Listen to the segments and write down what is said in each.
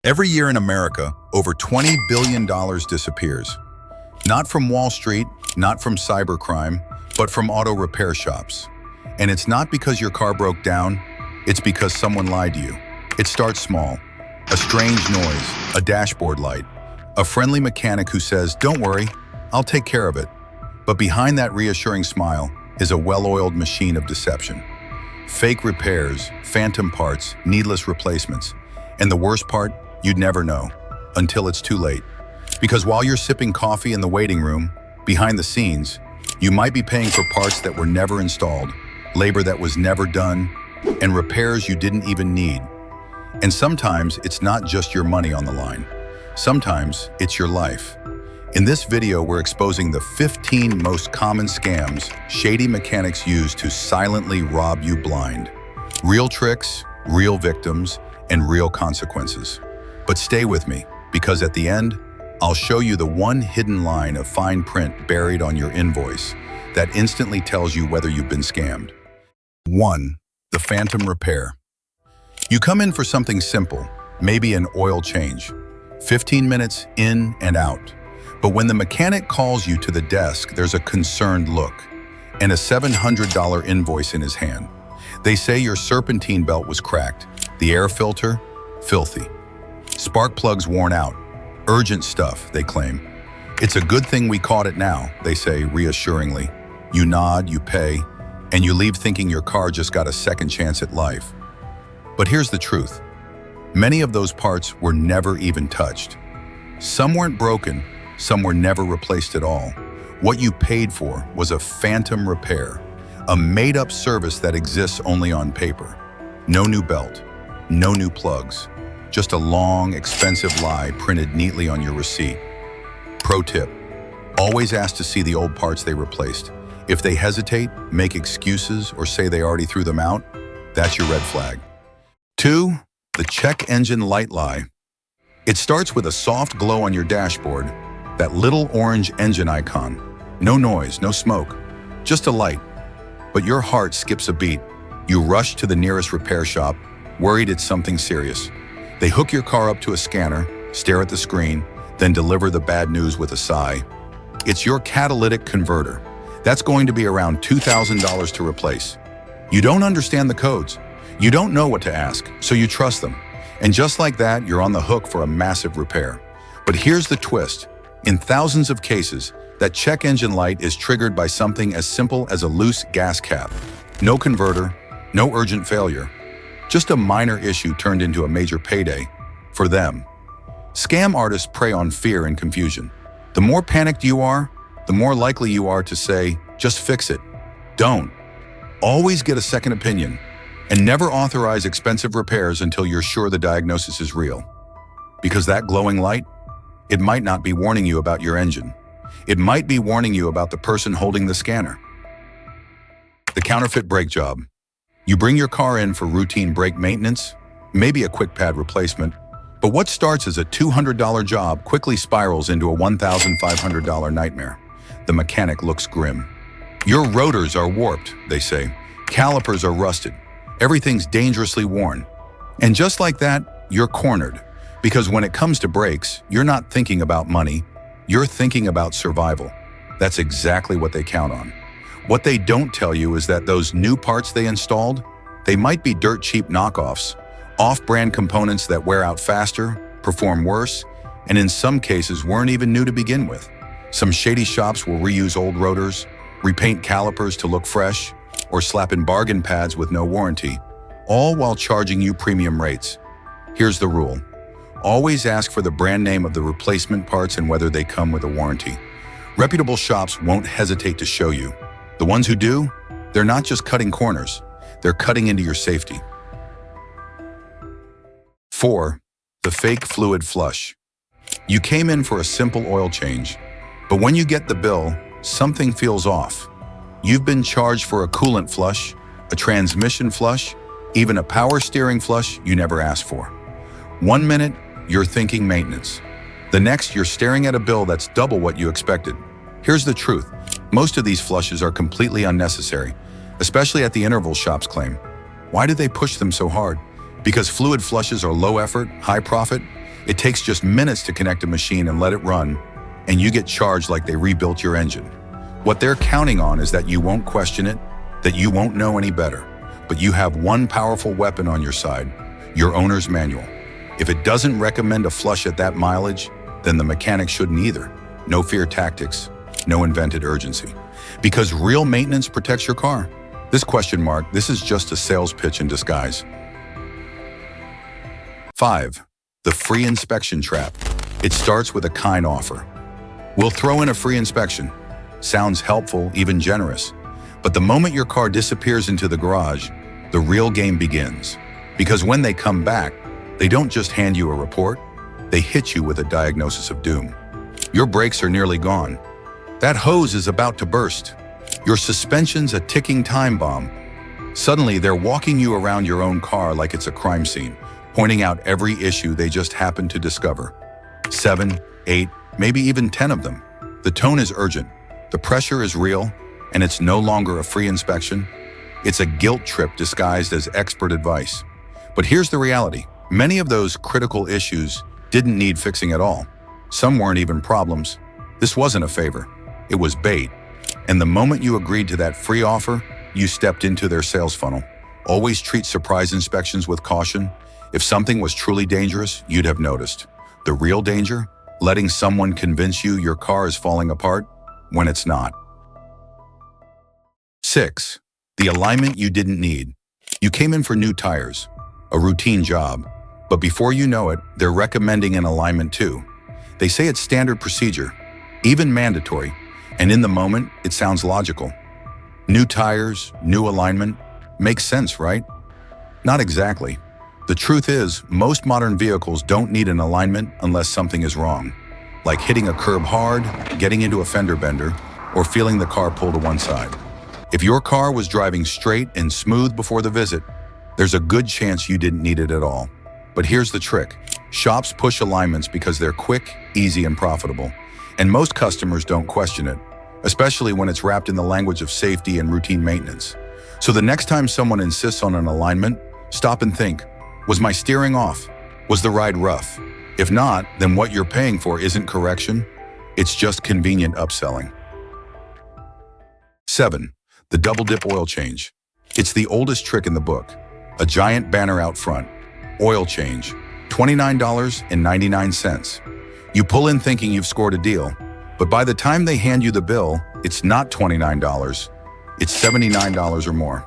Every year in America, over $20 billion disappears. Not from Wall Street, not from cybercrime, but from auto repair shops. And it's not because your car broke down, it's because someone lied to you. It starts small. A strange noise, a dashboard light, a friendly mechanic who says, "Don't worry, I'll take care of it." But behind that reassuring smile is a well-oiled machine of deception. Fake repairs, phantom parts, needless replacements. And the worst part, you'd never know until it's too late. Because while you're sipping coffee in the waiting room, behind the scenes, you might be paying for parts that were never installed, labor that was never done, and repairs you didn't even need. And sometimes it's not just your money on the line. Sometimes it's your life. In this video, we're exposing the 15 most common scams shady mechanics use to silently rob you blind. Real tricks, real victims, and real consequences. But stay with me, because at the end, I'll show you the one hidden line of fine print buried on your invoice that instantly tells you whether you've been scammed. 1. The phantom repair. You come in for something simple, maybe an oil change. 15 minutes in and out. But when the mechanic calls you to the desk, there's a concerned look and a $700 invoice in his hand. They say your serpentine belt was cracked, the air filter, filthy. Spark plugs worn out. Urgent stuff, they claim. It's a good thing we caught it now, they say reassuringly. You nod, you pay, and you leave thinking your car just got a second chance at life. But here's the truth. Many of those parts were never even touched. Some weren't broken, some were never replaced at all. What you paid for was a phantom repair, a made-up service that exists only on paper. No new belt, no new plugs, just a long, expensive lie printed neatly on your receipt. Pro tip, always ask to see the old parts they replaced. If they hesitate, make excuses, or say they already threw them out, that's your red flag. 2. The check engine light lie. It starts with a soft glow on your dashboard, that little orange engine icon. No noise, no smoke, just a light. But your heart skips a beat. You rush to the nearest repair shop, worried it's something serious. They hook your car up to a scanner, stare at the screen, then deliver the bad news with a sigh. It's your catalytic converter. That's going to be around $2,000 to replace. You don't understand the codes. You don't know what to ask, so you trust them. And just like that, you're on the hook for a massive repair. But here's the twist. In thousands of cases, that check engine light is triggered by something as simple as a loose gas cap. No converter, no urgent failure. Just a minor issue turned into a major payday for them. Scam artists prey on fear and confusion. The more panicked you are, the more likely you are to say, "Just fix it." Don't. Always get a second opinion. And never authorize expensive repairs until you're sure the diagnosis is real. Because that glowing light, it might not be warning you about your engine. It might be warning you about the person holding the scanner. The counterfeit brake job. You bring your car in for routine brake maintenance, maybe a quick pad replacement, but what starts as a $200 job quickly spirals into a $1,500 nightmare. The mechanic looks grim. Your rotors are warped, they say. Calipers are rusted. Everything's dangerously worn. And just like that, you're cornered. Because when it comes to brakes, you're not thinking about money, you're thinking about survival. That's exactly what they count on. What they don't tell you is that those new parts they installed, they might be dirt cheap knockoffs, off-brand components that wear out faster, perform worse, and in some cases weren't even new to begin with. Some shady shops will reuse old rotors, repaint calipers to look fresh, or slap in bargain pads with no warranty, all while charging you premium rates. Here's the rule. Always ask for the brand name of the replacement parts and whether they come with a warranty. Reputable shops won't hesitate to show you. The ones who do, they're not just cutting corners, they're cutting into your safety. 4. The fake fluid flush. You came in for a simple oil change, but when you get the bill, something feels off. You've been charged for a coolant flush, a transmission flush, even a power steering flush you never asked for. 1 minute, you're thinking maintenance. The next, you're staring at a bill that's double what you expected. Here's the truth. Most of these flushes are completely unnecessary, especially at the interval shops claim. Why do they push them so hard? Because fluid flushes are low effort, high profit? It takes just minutes to connect a machine and let it run, and you get charged like they rebuilt your engine. What they're counting on is that you won't question it, that you won't know any better, but you have one powerful weapon on your side, your owner's manual. If it doesn't recommend a flush at that mileage, then the mechanic shouldn't either. No fear tactics, no invented urgency. Because real maintenance protects your car. This is just a sales pitch in disguise. 5. The free inspection trap. It starts with a kind offer. We'll throw in a free inspection. Sounds helpful, even generous. But the moment your car disappears into the garage, the real game begins. Because when they come back, they don't just hand you a report, they hit you with a diagnosis of doom. Your brakes are nearly gone. That hose is about to burst. Your suspension's a ticking time bomb. Suddenly, they're walking you around your own car like it's a crime scene, pointing out every issue they just happened to discover. 7, 8, maybe even 10 of them. The tone is urgent, the pressure is real, and it's no longer a free inspection. It's a guilt trip disguised as expert advice. But here's the reality. Many of those critical issues didn't need fixing at all. Some weren't even problems. This wasn't a favor. It was bait. And the moment you agreed to that free offer, you stepped into their sales funnel. Always treat surprise inspections with caution. If something was truly dangerous, you'd have noticed. The real danger? Letting someone convince you your car is falling apart when it's not. 6. The alignment you didn't need. You came in for new tires, a routine job, but before you know it, they're recommending an alignment too. They say it's standard procedure, even mandatory, and in the moment, it sounds logical. New tires, new alignment, makes sense, right? Not exactly. The truth is, most modern vehicles don't need an alignment unless something is wrong, like hitting a curb hard, getting into a fender bender, or feeling the car pull to one side. If your car was driving straight and smooth before the visit, there's a good chance you didn't need it at all. But here's the trick. Shops push alignments because they're quick, easy, and profitable. And most customers don't question it, especially when it's wrapped in the language of safety and routine maintenance. So the next time someone insists on an alignment, stop and think, was my steering off? Was the ride rough? If not, then what you're paying for isn't correction, it's just convenient upselling. 7. The double dip oil change. It's the oldest trick in the book. A giant banner out front. Oil change, $29.99. You pull in thinking you've scored a deal, but by the time they hand you the bill, it's not $29, it's $79 or more.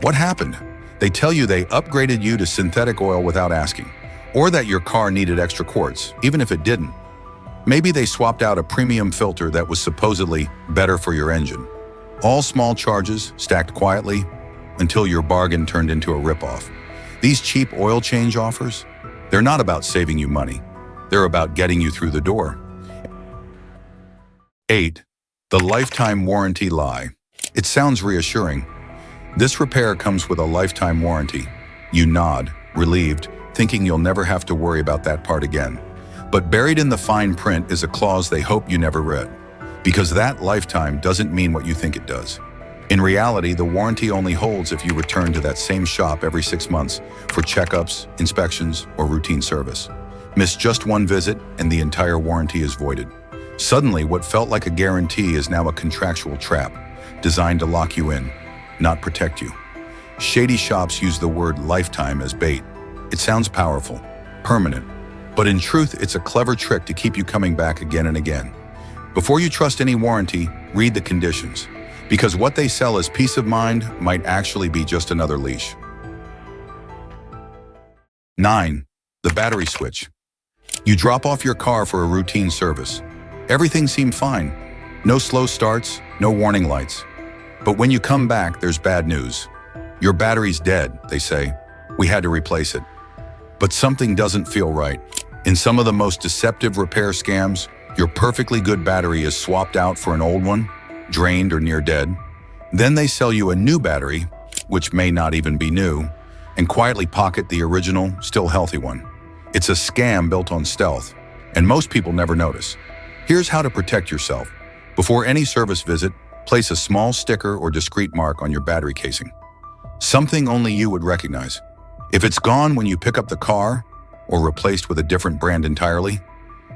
What happened? They tell you they upgraded you to synthetic oil without asking, or that your car needed extra quarts, even if it didn't. Maybe they swapped out a premium filter that was supposedly better for your engine. All small charges stacked quietly until your bargain turned into a ripoff. These cheap oil change offers, they're not about saving you money. They're about getting you through the door. 8. The lifetime warranty lie. It sounds reassuring. This repair comes with a lifetime warranty. You nod, relieved, thinking you'll never have to worry about that part again. But buried in the fine print is a clause they hope you never read. Because that lifetime doesn't mean what you think it does. In reality, the warranty only holds if you return to that same shop every 6 months for checkups, inspections, or routine service. Miss just one visit and the entire warranty is voided. Suddenly, what felt like a guarantee is now a contractual trap, designed to lock you in, not protect you. Shady shops use the word lifetime as bait. It sounds powerful, permanent, but in truth, it's a clever trick to keep you coming back again and again. Before you trust any warranty, read the conditions. Because what they sell as peace of mind might actually be just another leash. 9. The battery switch. You drop off your car for a routine service. Everything seemed fine. No slow starts, no warning lights. But when you come back, there's bad news. Your battery's dead, they say. We had to replace it. But something doesn't feel right. In some of the most deceptive repair scams, your perfectly good battery is swapped out for an old one, drained or near dead. Then they sell you a new battery, which may not even be new, and quietly pocket the original, still healthy one. It's a scam built on stealth, and most people never notice. Here's how to protect yourself. Before any service visit, place a small sticker or discreet mark on your battery casing. Something only you would recognize. If it's gone when you pick up the car, or replaced with a different brand entirely,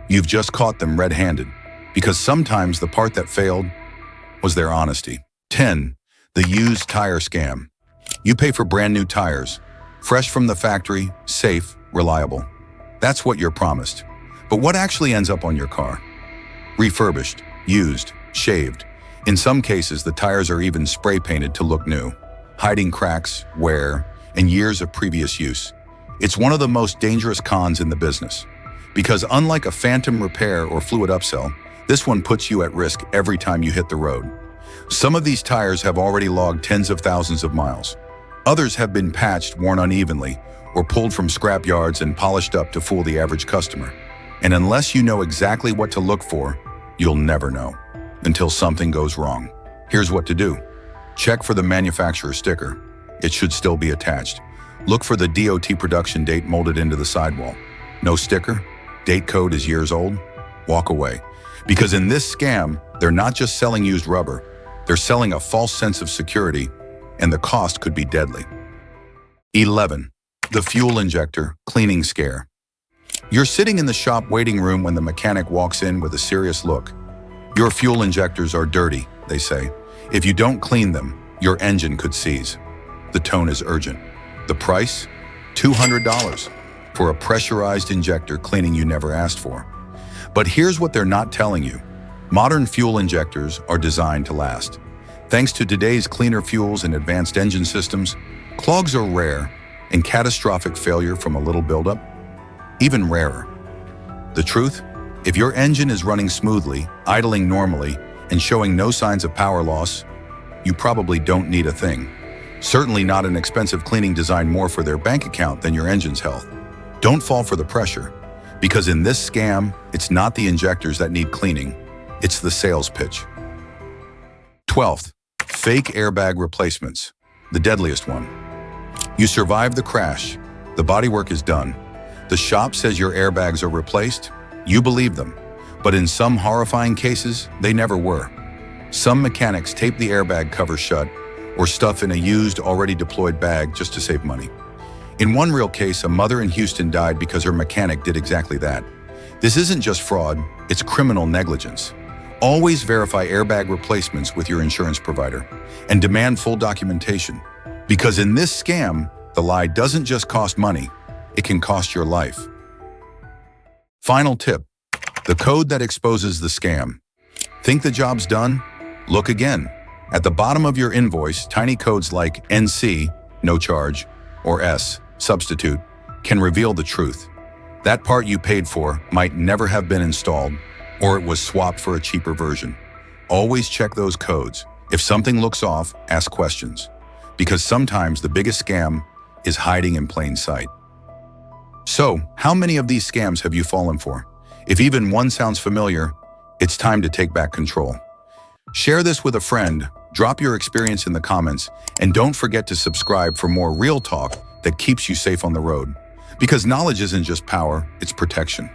you've just caught them red-handed, because sometimes the part that failed was their honesty. 10. The used tire scam. You pay for brand new tires, fresh from the factory, safe, reliable. That's what you're promised. But what actually ends up on your car? Refurbished, used, shaved. In some cases, the tires are even spray painted to look new, hiding cracks, wear, and years of previous use. It's one of the most dangerous cons in the business, because unlike a phantom repair or fluid upsell, this one puts you at risk every time you hit the road. Some of these tires have already logged tens of thousands of miles. Others have been patched, worn unevenly, or pulled from scrap yards and polished up to fool the average customer. And unless you know exactly what to look for, you'll never know, until something goes wrong. Here's what to do. Check for the manufacturer sticker. It should still be attached. Look for the DOT production date molded into the sidewall. No sticker? Date code is years old? Walk away. Because in this scam, they're not just selling used rubber. They're selling a false sense of security, and the cost could be deadly. 11. The fuel injector cleaning scare. You're sitting in the shop waiting room when the mechanic walks in with a serious look. Your fuel injectors are dirty, they say. If you don't clean them, your engine could seize. The tone is urgent. The price? $200 for a pressurized injector cleaning you never asked for. But here's what they're not telling you. Modern fuel injectors are designed to last. Thanks to today's cleaner fuels and advanced engine systems, clogs are rare, and catastrophic failure from a little buildup, even rarer. The truth? If your engine is running smoothly, idling normally, and showing no signs of power loss, you probably don't need a thing. Certainly not an expensive cleaning designed more for their bank account than your engine's health. Don't fall for the pressure, because in this scam, it's not the injectors that need cleaning, it's the sales pitch. 12th, fake airbag replacements, the deadliest one. You survived the crash, the bodywork is done. The shop says your airbags are replaced, you believe them, but in some horrifying cases, they never were. Some mechanics tape the airbag cover shut or stuff in a used, already deployed bag just to save money. In one real case, a mother in Houston died because her mechanic did exactly that. This isn't just fraud, it's criminal negligence. Always verify airbag replacements with your insurance provider and demand full documentation. Because in this scam, the lie doesn't just cost money, it can cost your life. Final tip, the code that exposes the scam. Think the job's done? Look again. At the bottom of your invoice, tiny codes like NC, no charge, or S, substitute, can reveal the truth. That part you paid for might never have been installed, or it was swapped for a cheaper version. Always check those codes. If something looks off, ask questions. Because sometimes the biggest scam is hiding in plain sight. So, how many of these scams have you fallen for? If even one sounds familiar, it's time to take back control. Share this with a friend, drop your experience in the comments, and don't forget to subscribe for more real talk that keeps you safe on the road. Because knowledge isn't just power, it's protection.